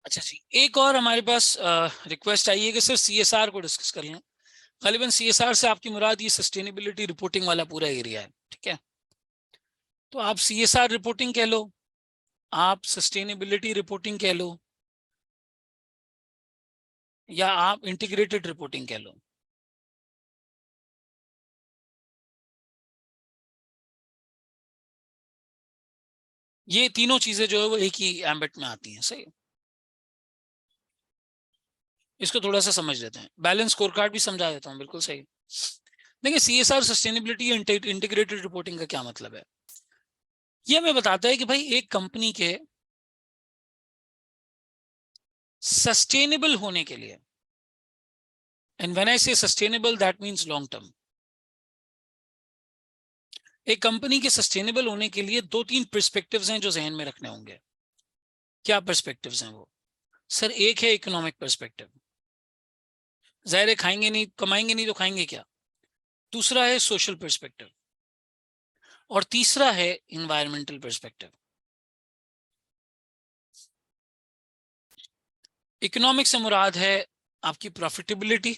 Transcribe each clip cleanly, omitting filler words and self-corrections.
अच्छा जी, एक और हमारे पास रिक्वेस्ट आई है कि सर सीएसआर को डिस्कस कर लें। गालिबन सीएसआर से आपकी मुराद ये सस्टेनेबिलिटी रिपोर्टिंग वाला पूरा एरिया है, ठीक है। तो आप सीएसआर रिपोर्टिंग कह लो, आप सस्टेनेबिलिटी रिपोर्टिंग कह लो, या आप इंटीग्रेटेड रिपोर्टिंग कह लो। ये तीनों चीजें जो है वो एक ही एम्बिट में आती हैं, सही। इसको थोड़ा सा समझ लेते हैं, बैलेंस स्कोर कार्ड भी समझा देता हूँ, बिल्कुल सही। देखिए सीएसआर सस्टेनेबिलिटी इंटीग्रेटेड रिपोर्टिंग का क्या मतलब है। ये हमें बताता है कि भाई एक कंपनी के सस्टेनेबल होने के लिए, एंड व्हेन आई से sustainable that means long term, एक कंपनी के सस्टेनेबल होने के लिए दो तीन पर्सपेक्टिव्स हैं जो जहन में रखने होंगे। क्या पर्सपेक्टिव्स हैं वो? सर एक है इकोनॉमिक पर्सपेक्टिव, जाहिर है खाएंगे नहीं, कमाएंगे नहीं तो खाएंगे क्या। दूसरा है सोशल पर्सपेक्टिव, और तीसरा है इन्वायरमेंटल पर्सपेक्टिव। इकोनॉमिक से मुराद है आपकी प्रॉफिटेबिलिटी,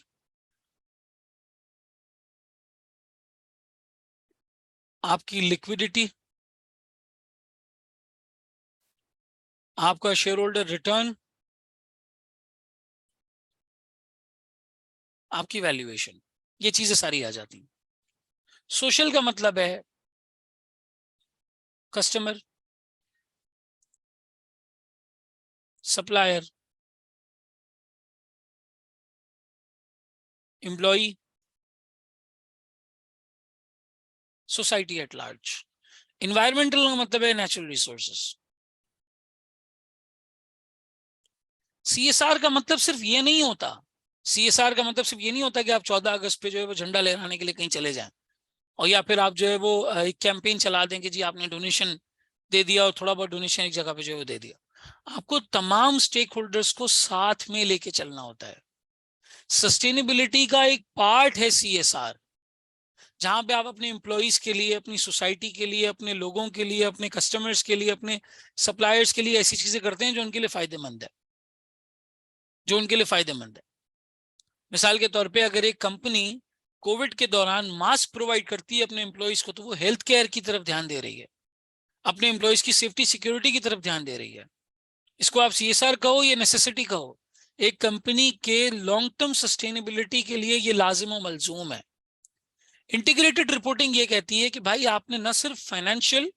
आपकी लिक्विडिटी, आपका शेयर होल्डर रिटर्न, आपकी वैल्यूएशन। ये चीजें सारी आ जाती हैं। सोशल का मतलब है customer, supplier, employee, society at large. Environmental का मतलब है नेचुरल रिसोर्सेस। सीएसआर का मतलब सिर्फ ये नहीं होता, सीएसआर का मतलब सिर्फ ये नहीं होता कि आप 14 अगस्त पे जो है वो झंडा लहराने के लिए कहीं चले जाएं, और या फिर आप जो है वो एक कैंपेन चला दें कि जी आपने डोनेशन दे दिया और थोड़ा बहुत डोनेशन एक जगह पे जो है वो दे दिया। आपको तमाम स्टेक होल्डर्स को साथ में लेके चलना होता है। सस्टेनेबिलिटी का एक पार्ट है सीएसआर, जहां पे आप अपने एम्प्लॉइज के लिए, अपनी सोसाइटी के लिए, अपने लोगों के लिए, अपने कस्टमर्स के लिए, अपने सप्लायर्स के लिए ऐसी चीजें करते हैं जो उनके लिए फायदेमंद है, जो उनके लिए फायदेमंद है। मिसाल के तौर पे अगर एक कंपनी कोविड के दौरान मास्क प्रोवाइड करती है अपने एम्प्लॉइज को, तो वो हेल्थ केयर की तरफ ध्यान दे रही है, अपने एम्प्लॉइज की सेफ्टी सिक्योरिटी की तरफ ध्यान दे रही है। इसको आप सीएसआर कहो या नेसेसिटी कहो, एक कंपनी के लॉन्ग टर्म सस्टेनेबिलिटी के लिए ये लाजिम और मलजूम है। इंटीग्रेटेड रिपोर्टिंग ये कहती है कि भाई आपने न सिर्फ फाइनेंशियल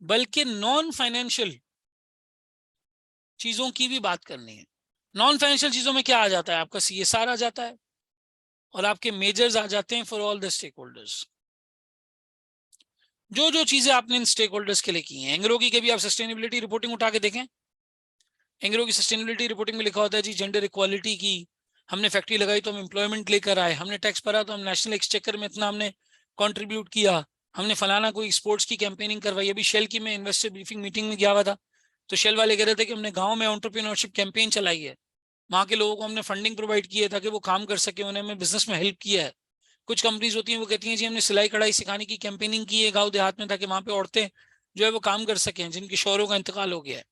बल्कि नॉन फाइनेंशियल चीजों की भी बात करनी है। नॉन फाइनेंशियल चीजों में क्या आ जाता है? आपका सीएसआर आ जाता है, और आपके मेजर्स आ जाते हैं for all the stakeholders. जो जो चीजें आपने इन स्टेक होल्डर्स के लिए की हैं, एंग्रो की भी आप सस्टेनेबिलिटी रिपोर्टिंग उठा के देखें। एंग्रो की सस्टेनेबिलिटी रिपोर्टिंग में लिखा होता है जी जेंडर इक्वालिटी की, हमने फैक्ट्री लगाई तो हम एम्प्लॉयमेंट लेकर आए, हमने टैक्स भरा तो हम नेशनल एक्सचेकर में इतना हमने कंट्रीब्यूट किया, हमने फलाना कोई स्पोर्ट्स की कैंपेनिंग करवाई। अभी शेल की मैं इन्वेस्टर ब्रीफिंग मीटिंग में गया हुआ था, तो शेल वाले कह रहे थे कि हमने गांव में एंटरप्रेन्योरशिप कैंपेन चलाई है, वहां के लोगों को हमने फंडिंग प्रोवाइड की है ताकि वो काम कर सके, उन्हें हमें बिजनेस में हेल्प किया है। कुछ कंपनीज होती हैं वो कहती हैं जी हमने सिलाई कढ़ाई सिखाने की कैंपेनिंग की है गाँव देहात में, ताकि वहां पे औरतें जो है वो काम कर सकें जिनके शौहरों का इंतकाल हो गया है,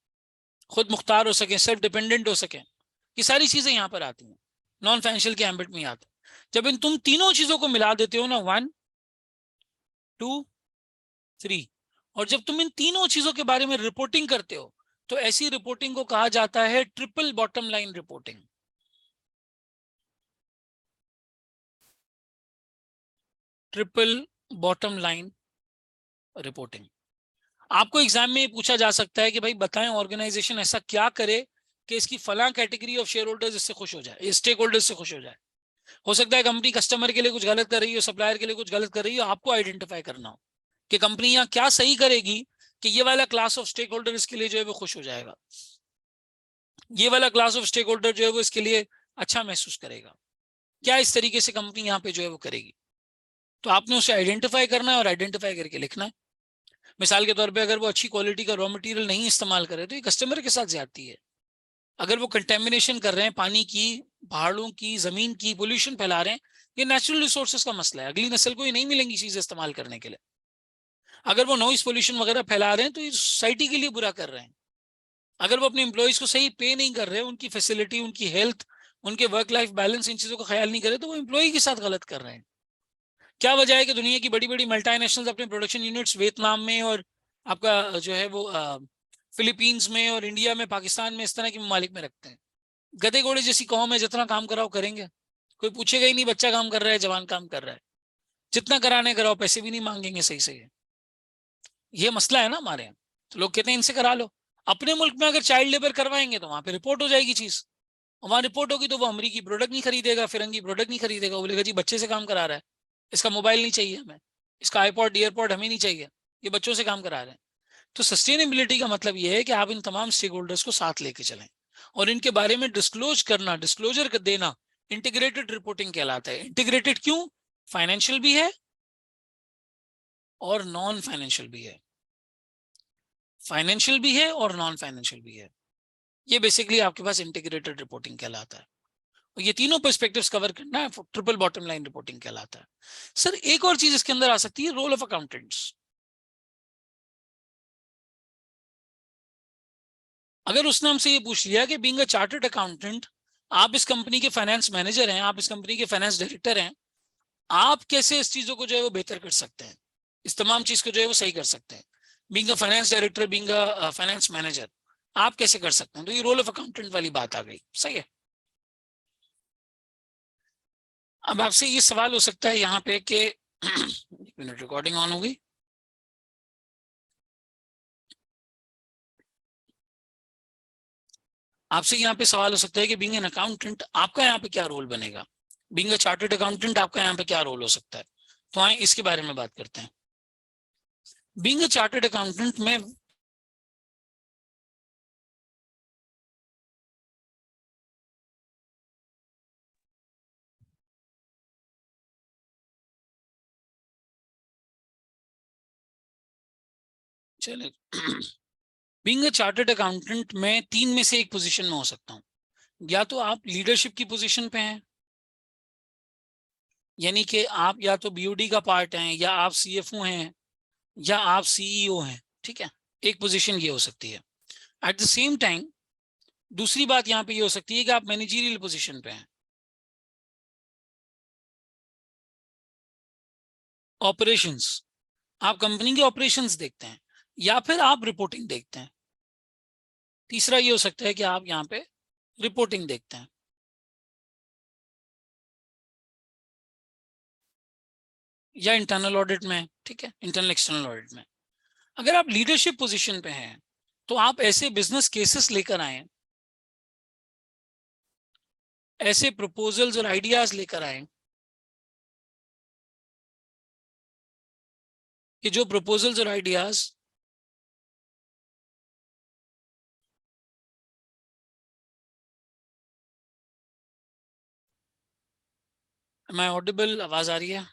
खुद मुख्तार हो सकें, सेल्फ डिपेंडेंट हो सकें। ये सारी चीजें यहाँ पर आती हैं, नॉन फाइनेंशियल के एम्बिट में आते हैं। जब इन तुम तीनों चीजों को मिला देते हो ना, 1, 2, 3, और जब तुम इन तीनों चीजों के बारे में रिपोर्टिंग करते हो, तो ऐसी रिपोर्टिंग को कहा जाता है triple bottom line reporting. Triple bottom line reporting. आपको एग्जाम में पूछा जा सकता है कि भाई बताएं ऑर्गेनाइजेशन ऐसा क्या करे कि इसकी फला कैटेगरी ऑफ शेयर होल्डर्स इससे खुश हो जाए, स्टेक होल्डर्स से खुश हो जाए। हो सकता है कंपनी कस्टमर के लिए कुछ गलत कर रही हो, सप्लायर के लिए कुछ गलत कर रही हो, आपको आइडेंटिफाई करना हो कि कंपनी यहाँ क्या सही करेगी कि ये वाला क्लास ऑफ स्टेक होल्डर इसके लिए जो है वो खुश हो जाएगा, ये वाला क्लास ऑफ स्टेक होल्डर जो है वो इसके लिए अच्छा महसूस करेगा। क्या इस तरीके से कंपनी यहाँ पे जो है वो करेगी, तो आपने उसे आइडेंटिफाई करना है और आइडेंटिफाई करके लिखना है। मिसाल के तौर पे अगर वो अच्छी क्वालिटी का रॉ मटेरियल नहीं इस्तेमाल करे तो ये कस्टमर के साथ ज्यादती है। अगर वो कंटेमिनेशन कर रहे हैं पानी की, पहाड़ों की, जमीन की, पोल्यूशन फैला रहे हैं, ये नेचुरल रिसोर्सेज का मसला है, अगली नस्ल को ये नहीं मिलेंगी चीजें इस्तेमाल करने के लिए। अगर वो नॉइस पोल्यूशन वगैरह फैला रहे हैं तो ये सोसाइटी के लिए बुरा कर रहे हैं। अगर वो अपने एम्प्लॉयज को सही पे नहीं कर रहे, उनकी फैसिलिटी, उनकी हेल्थ, उनके वर्क लाइफ बैलेंस, इन चीजों का ख्याल नहीं करे, तो वो एम्प्लॉय के साथ गलत कर रहे हैं। क्या वजह है कि दुनिया की बड़ी बड़ी मल्टीनेशनल्स अपने प्रोडक्शन यूनिट्स वियतनाम में और आपका जो है वो फिलीपींस में और इंडिया में, पाकिस्तान में, इस तरह के ममालिक में रखते हैं। गधे घोड़े जैसी कौम है, जितना काम कराओ करेंगे, कोई पूछेगा ही नहीं बच्चा काम कर रहा है, जवान काम कर रहा है। जितना कराने कराओ, पैसे भी नहीं मांगेंगे सही सही है। ये मसला है ना हमारे यहाँ। तो लोग कहते हैं इनसे करा लो। अपने मुल्क में अगर चाइल्ड लेबर करवाएंगे तो वहां पे रिपोर्ट हो जाएगी चीज। वहां रिपोर्ट होगी तो वो अमरीकी प्रोडक्ट नहीं खरीदेगा, फिरंगी प्रोडक्ट नहीं खरीदेगा। वो बोलेगा जी बच्चे से काम करा रहा है, इसका मोबाइल नहीं चाहिए हमें, इसका आईपॉड ईयरपॉड हमें नहीं चाहिए, ये बच्चों से काम करा रहे हैं। तो सस्टेनेबिलिटी का मतलब ये है कि आप इन तमाम स्टेक होल्डर्स को साथ लेके चलें और इनके बारे में डिस्क्लोज करना, डिस्क्लोजर देना इंटीग्रेटेड रिपोर्टिंग कहलाता है। इंटीग्रेटेड क्यों? फाइनेंशियल भी है और नॉन फाइनेंशियल भी है। फाइनेंशियल भी है और नॉन फाइनेंशियल भी है। ये बेसिकली आपके पास इंटीग्रेटेड रिपोर्टिंग कहलाता है। और ये तीनों पर्सपेक्टिव्स कवर करना है, ट्रिपल बॉटम लाइन रिपोर्टिंग कहलाता है। सर एक और चीज इसके अंदर आ सकती है, रोल ऑफ अकाउंटेंट्स। अगर उसने हमसे ये पूछ लिया कि बीइंग अ चार्टर्ड अकाउंटेंट, आप इस कंपनी के फाइनेंस मैनेजर हैं, आप इस कंपनी के फाइनेंस डायरेक्टर हैं, आप कैसे इस चीजों को जो है वो बेहतर कर सकते हैं, इस तमाम चीज को जो है वो सही कर सकते हैं, being a finance director, being a finance manager, आप कैसे कर सकते हैं? तो ये रोल ऑफ अकाउंटेंट वाली बात आ गई। सही है। अब आपसे ये सवाल हो सकता है यहाँ पे कि एक मिनट, रिकॉर्डिंग ऑन होगी। आपसे यहाँ पे सवाल हो सकता है कि बीइंग एन अकाउंटेंट आपका यहाँ पे क्या रोल बनेगा, बीइंग अ चार्टर्ड अकाउंटेंट आपका यहाँ पे क्या रोल हो सकता है। तो आए इसके बारे में बात करते हैं। बीइंग अ चार्टर्ड अकाउंटेंट में चले बीइंग अ चार्टर्ड अकाउंटेंट में तीन में से एक पोजीशन में हो सकता हूँ। या तो आप लीडरशिप की पोजीशन पे हैं, यानी कि आप या तो बीओडी का पार्ट हैं, या आप सीएफओ हैं, या आप सीईओ हैं। ठीक है, एक पोजीशन ये हो सकती है। एट द सेम टाइम दूसरी बात यहाँ पे ये हो सकती है कि आप मैनेजरियल पोजीशन पे हैं, ऑपरेशंस, आप कंपनी के ऑपरेशंस देखते हैं, या फिर आप रिपोर्टिंग देखते हैं। तीसरा ये हो सकता है कि आप यहाँ पे रिपोर्टिंग देखते हैं, या इंटरनल ऑडिट में। ठीक है, इंटरनल एक्सटर्नल ऑडिट में। अगर आप लीडरशिप पोजीशन पे हैं तो आप ऐसे बिजनेस केसेस लेकर आए, ऐसे प्रपोजल्स और आइडियाज लेकर आए कि जो प्रपोजल्स और आइडियाज मैं ऑडिबल, आवाज आ रही है?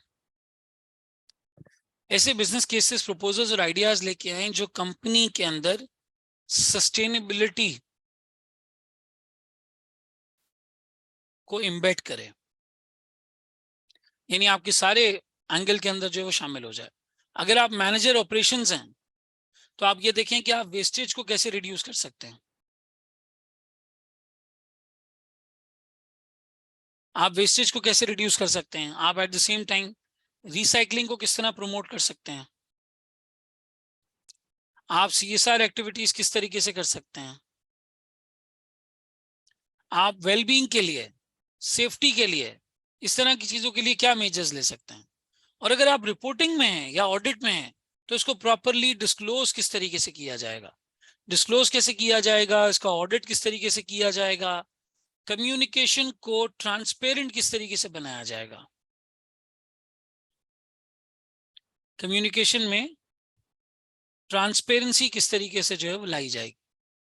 ऐसे बिजनेस केसेस, प्रपोजल्स और आइडियाज लेके आए जो कंपनी के अंदर सस्टेनेबिलिटी को इम्बेड करे, यानी आपके सारे एंगल के अंदर जो है वो शामिल हो जाए। अगर आप मैनेजर ऑपरेशंस हैं तो आप ये देखें कि आप वेस्टेज को कैसे रिड्यूस कर सकते हैं, आप वेस्टेज को कैसे रिड्यूस कर सकते हैं, आप at the same time recycling को किस तरह प्रमोट कर सकते हैं, आप सीएसआर एक्टिविटीज किस तरीके से कर सकते हैं, आप वेलबींग के लिए, सेफ्टी के लिए, इस तरह की चीजों के लिए क्या मेजर्स ले सकते हैं। और अगर आप रिपोर्टिंग में हैं या ऑडिट में हैं तो इसको प्रॉपरली डिस्क्लोज किस तरीके से किया जाएगा, डिस्क्लोज कैसे किया जाएगा, इसका ऑडिट किस तरीके से किया जाएगा, कम्युनिकेशन को ट्रांसपेरेंट किस तरीके से बनाया जाएगा, कम्युनिकेशन में ट्रांसपेरेंसी किस तरीके से जो है वो लाई जाएगी,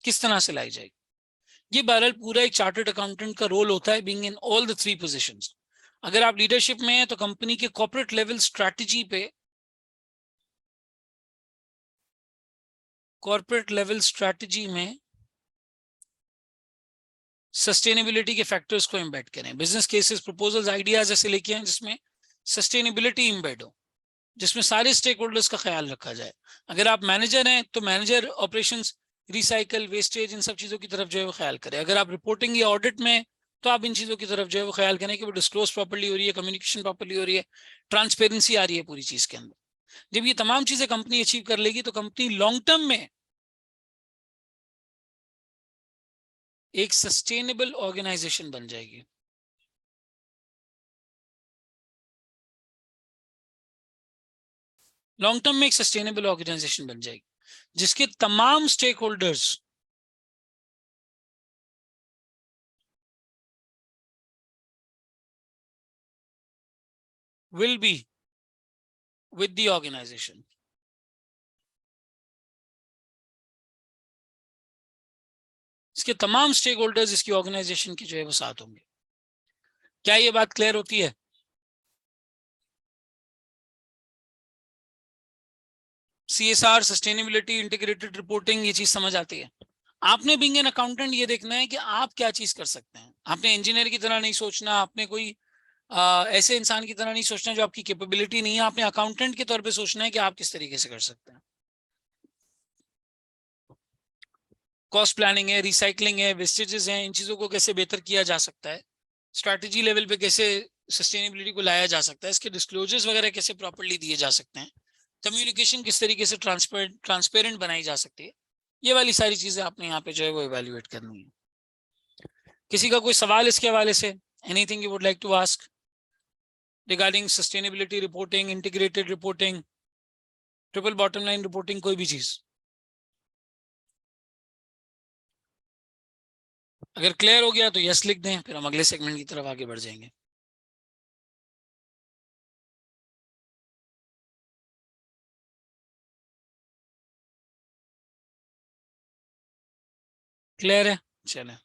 किस तरह से लाई जाएगी। ये बहरहाल पूरा एक चार्टर्ड अकाउंटेंट का रोल होता है, being in all the three positions. अगर आप लीडरशिप में हैं तो कंपनी के कॉर्पोरेट लेवल स्ट्रैटेजी पे, कॉर्पोरेट लेवल स्ट्रैटेजी में सस्टेनेबिलिटी के फैक्टर्स को एम्बेड करें, बिजनेस केसेस, प्रपोजल्स, आइडियाज ऐसे लेके आए जिसमें सस्टेनेबिलिटी एम्बेड हो। जिसमें सारे स्टेक होल्डर्स का ख्याल रखा जाए। अगर आप मैनेजर हैं तो मैनेजर ऑपरेशंस, रिसाइकल, वेस्टेज, इन सब चीज़ों की तरफ जो है वो ख्याल करें। अगर आप रिपोर्टिंग या ऑडिट में तो आप इन चीज़ों की तरफ जो है वो ख्याल करें कि वो डिस्क्लोज प्रॉपर्ली हो रही है, कम्युनिकेशन प्रॉपर्ली हो रही है, ट्रांसपेरेंसी आ रही है पूरी चीज़ के अंदर। जब ये तमाम चीज़ें कंपनी अचीव कर लेगी तो कंपनी लॉन्ग टर्म में एक सस्टेनेबल ऑर्गेनाइजेशन बन जाएगी। लॉन्ग टर्म में एक सस्टेनेबल ऑर्गेनाइजेशन बन जाएगी जिसके तमाम stakeholders will be with the organization। इसके तमाम स्टेक होल्डर्स इसकी ऑर्गेनाइजेशन के जो है वो साथ होंगे। क्या ये बात क्लियर होती है? CSR, सस्टेनेबिलिटी, इंटीग्रेटेड रिपोर्टिंग, ये चीज समझ आती है। आपने बीइंग एन अकाउंटेंट ये देखना है कि आप क्या चीज कर सकते हैं। आपने इंजीनियर की तरह नहीं सोचना, आपने कोई ऐसे इंसान की तरह नहीं सोचना जो आपकी कैपेबिलिटी नहीं है। आपने अकाउंटेंट के तौर पे सोचना है कि आप किस तरीके से कर सकते हैं। कॉस्ट प्लानिंग है, रिसाइकलिंग है, वेस्टेजेस हैं, इन चीजों को कैसे बेहतर किया जा सकता है, स्ट्रैटेजी लेवल पे कैसे सस्टेनेबिलिटी को लाया जा सकता है, इसके डिस्क्लोजर्स वगैरह कैसे प्रॉपर्ली दिए जा सकते हैं, कम्युनिकेशन किस तरीके से ट्रांसपेरेंट बनाई जा सकती है। ये वाली सारी चीजें आपने यहाँ पे जो है वो इवेल्युएट करनी है। किसी का कोई सवाल इसके हवाले से? Anything you would like to ask regarding sustainability reporting, integrated reporting, triple bottom line reporting, कोई भी चीज? अगर क्लियर हो गया तो यस लिख दें, फिर हम अगले सेगमेंट की तरफ आगे बढ़ जाएंगे। क्लियर है? चलें।